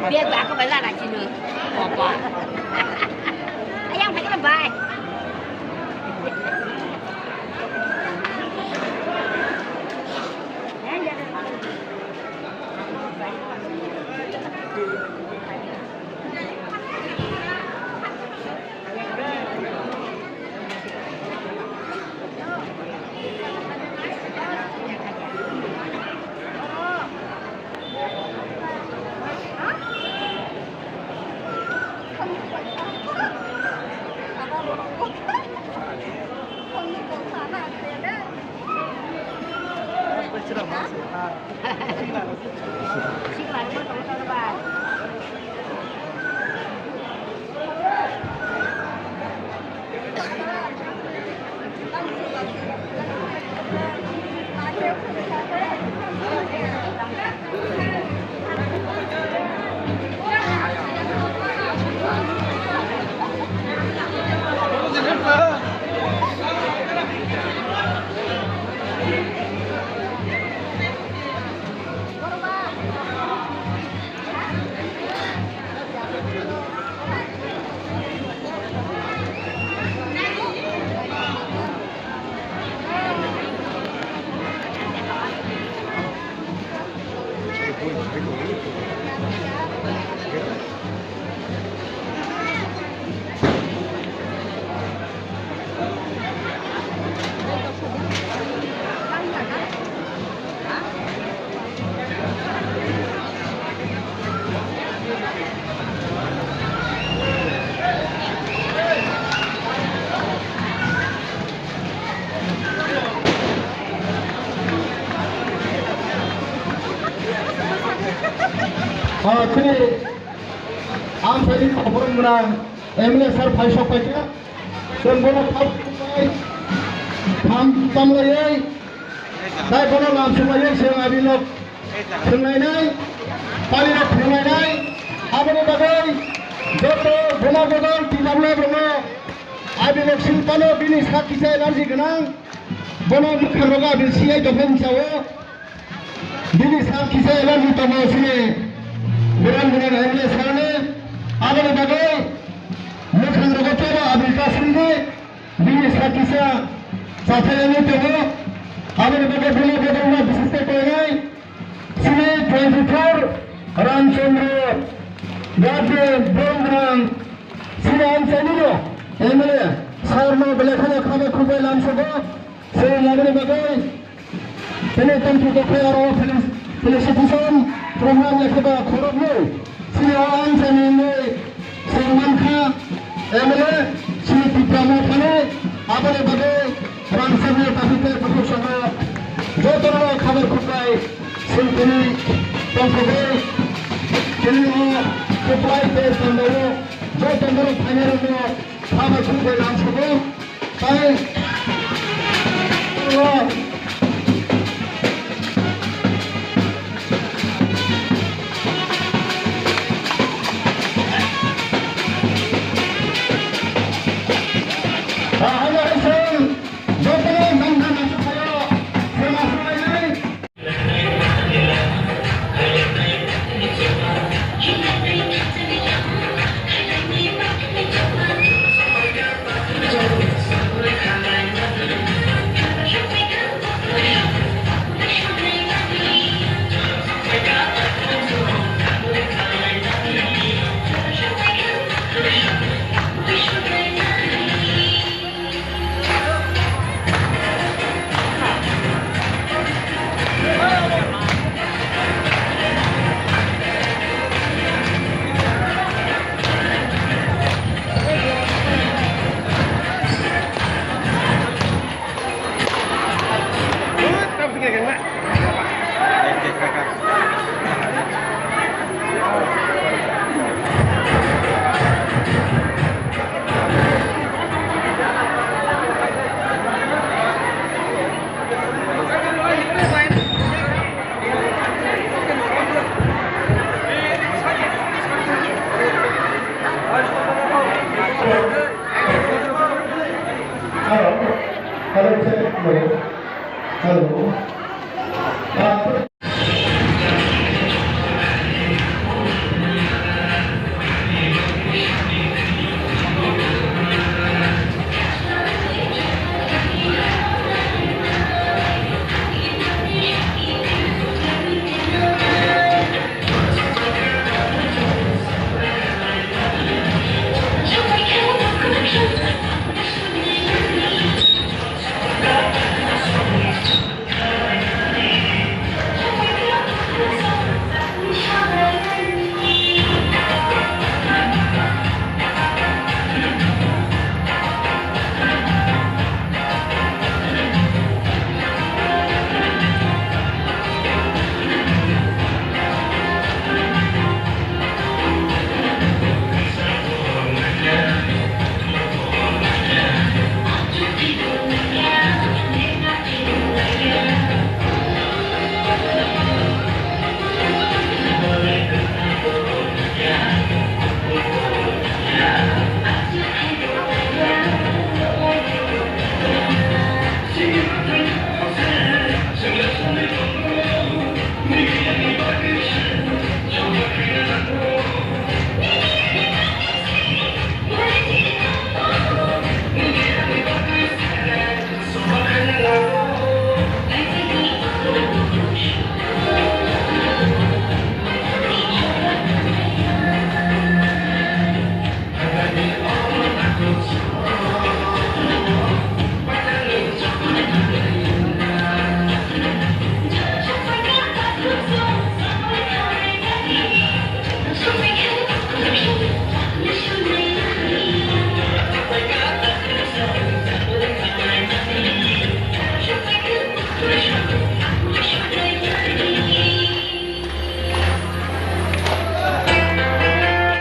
Biết bà có phải ra lại chị nữa. Bỏ bỏ. Anh em phải cái làm bài. Kini am tadi khobor menang MLA sir Faisal Pacha dan bola tham tamlai dai bola lam semai sing abinok sengainai palinok sengainai abone bagai joto bola bola tinamla bola abinok silpano bini sakisa energi genang bola mukharoga bilsiai dofen sawo bini sakisa energi tomo sini bulan-bulan MLA sarane abone bagai mukharoga tomo abil kasinde bini sakisa साथीले त्यो हामीले बगे बोले बदलमा विशेष टोगाई सिने 24 रामचन्द्र गाजे बोंग्राङ Siran चनिलो MLA सारमा बेलेखले खाबे खुबे लामसबो से लागने बगे तने तंत्र को फेरो फेलिसिटेशन प्रोग्राम लेखबा खरबनो सिरान चनिले सिंगमखा एमएलए सिने तिप्रामो थाने आबने बगे रामचन्द्र काफिके प्रदूषण जो तरह खबर खुबाई Symphony, Concourse, Cinema, Supply Base Tandaro, Joe Tandaro, Panero, Hama Kuba Lansabo, Kai, Hello. Sing it,